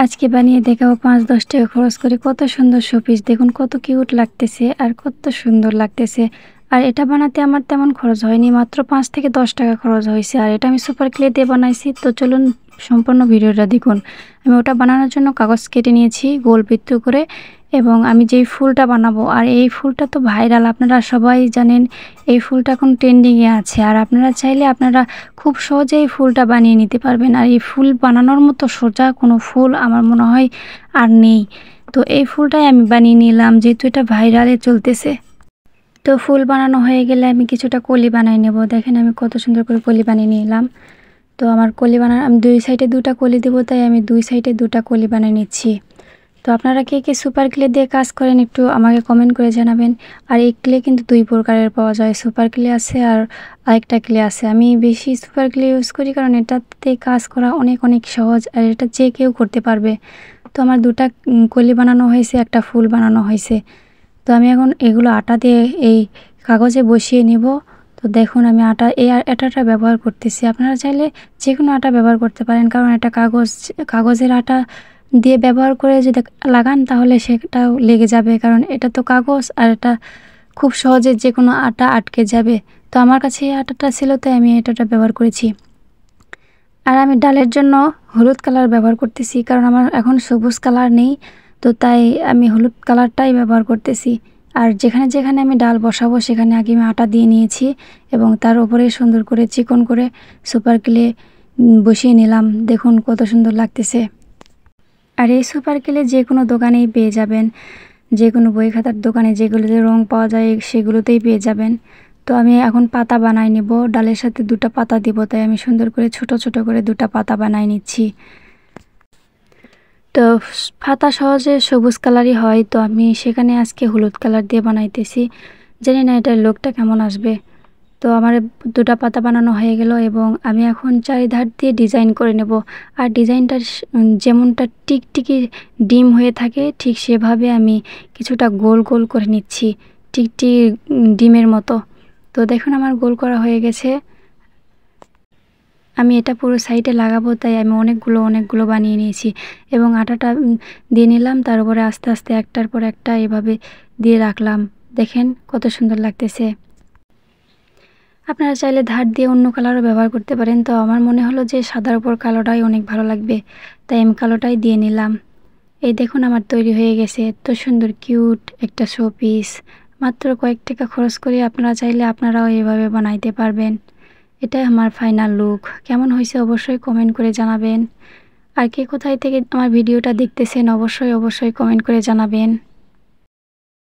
আজকে বানিয়ে দেখাবো ৫-১০ টাকা খরচ করে কত সুন্দর শোপিস। দেখুন কত কিউট লাগতেছে আর কত সুন্দর লাগতেছে। আর এটা বানাতে আমার তেমন খরচ হয়নি, মাত্র ৫ থেকে ১০ টাকা খরচ হয়েছে। আর এটা আমি সুপার ক্লে দিয়ে বানাইছি। তো চলুন সম্পূর্ণ ভিডিওটা দেখুন। আমি ওটা বানানোর জন্য কাগজ কেটে নিয়েছি গোল বৃত্ত করে, এবং আমি যেই ফুলটা বানাবো, আর এই ফুলটা তো ভাইরাল, আপনারা সবাই জানেন এই ফুলটা এখন ট্রেন্ডিংয়ে আছে। আর আপনারা চাইলে আপনারা খুব সহজেই ফুলটা বানিয়ে নিতে পারবেন। আর এই ফুল বানানোর মতো সোজা কোনো ফুল আমার মনে হয় আর নেই। তো এই ফুলটাই আমি বানিয়ে নিলাম, যেহেতু এটা ভাইরালে চলতেছে। তো ফুল বানানো হয়ে গেলে আমি কিছুটা কলি বানিয়ে নেব। দেখেন আমি কত সুন্দর করে কলি বানিয়ে নিলাম। তো আমার কলি আমি দুই সাইডে দুটা কলি দেবো, তাই আমি দুই সাইডে দুটা কলি বানিয়ে নিচ্ছি। তো আপনারা কে কে সুপার ক্লে দিয়ে কাজ করেন একটু আমাকে কমেন্ট করে জানাবেন। আর এই ক্লে কিন্তু দুই প্রকারের পাওয়া যায়, সুপার ক্লে আছে আর আরেকটা ক্লে আছে। আমি বেশি সুপার ক্লে ইউজ করি কারণ এটাতে কাজ করা অনেক অনেক সহজ, আর এটা যে কেউ করতে পারবে। তো আমার দুটা কলি বানানো হয়েছে, একটা ফুল বানানো হয়েছে। তো আমি এখন এগুলো আটা দিয়ে এই কাগজে বসিয়ে নেব। তো দেখুন আমি এই আটাটা ব্যবহার করতেছি। আপনারা চাইলে যে কোনো আটা ব্যবহার করতে পারেন, কারণ এটা কাগজের আটা দিয়ে ব্যবহার করে যদি লাগান তাহলে সেটাও লেগে যাবে, কারণ এটা তো কাগজ আর এটা খুব সহজে যে কোনো আটা আটকে যাবে। তো আমার কাছে এই আটাটা ছিল, তাই আমি এটাটা ব্যবহার করেছি। আর আমি ডালের জন্য হলুদ কালার ব্যবহার করতেছি, কারণ আমার এখন সবুজ কালার নেই। তো তাই আমি হলুদ কালারটাই ব্যবহার করতেছি। আর যেখানে যেখানে আমি ডাল বসাবো সেখানে আগে আমি আটা দিয়ে নিয়েছি, এবং তার উপরে সুন্দর করে চিকন করে সুপার ক্লে বসিয়ে নিলাম। দেখুন কত সুন্দর লাগতেছে। আর এই সুপার ক্লে যে কোনো দোকানেই পেয়ে যাবেন, যে কোনো বই খাতার দোকানে যেগুলোতে রং পাওয়া যায় সেগুলোতেই পেয়ে যাবেন। তো আমি এখন পাতা বানাই নেব, ডালের সাথে দুটো পাতা দিব, তাই আমি সুন্দর করে ছোট ছোট করে দুটো পাতা বানাই নিচ্ছি। তো পাতা সহজে সবুজ কালারই হয়, তো আমি সেখানে আজকে হলুদ কালার দিয়ে বানাইতেছি। জানি না এটার লুকটা কেমন আসবে। তো আমার দুটো পাতা বানানো হয়ে গেল, এবং আমি এখন চারিধার দিয়ে ডিজাইন করে নেব। আর ডিজাইনটা যেমনটা টিকটিকি ডিম হয়ে থাকে ঠিক সেভাবে আমি কিছুটা গোল গোল করে নিচ্ছি, টিকটিকি ডিমের মতো। তো দেখুন আমার গোল করা হয়ে গেছে। আমি এটা পুরো সাইডে লাগাবো, তাই আমি অনেকগুলো বানিয়ে নিয়েছি, এবং আটাটা দিয়ে নিলাম। তার উপরে আস্তে আস্তে একটার পর একটা এভাবে দিয়ে রাখলাম। দেখেন কত সুন্দর লাগতেছে। আপনারা চাইলে ধার দিয়ে অন্য কালারও ব্যবহার করতে পারেন। তো আমার মনে হলো যে সাদার উপর কালোটাই অনেক ভালো লাগবে, তাই আমি কালোটাই দিয়ে নিলাম। এই দেখুন আমার তৈরি হয়ে গেছে এত সুন্দর কিউট একটা শোপিস। মাত্র কয়েক টাকা খরচ করে আপনারা চাইলে আপনারাও এভাবে বানাইতে পারবেন। এটাই আমার ফাইনাল লুক। কেমন হয়েছে অবশ্যই কমেন্ট করে জানাবেন। আর কে কোথায় থেকে আমার ভিডিওটা দেখতেছেন অবশ্যই কমেন্ট করে জানাবেন।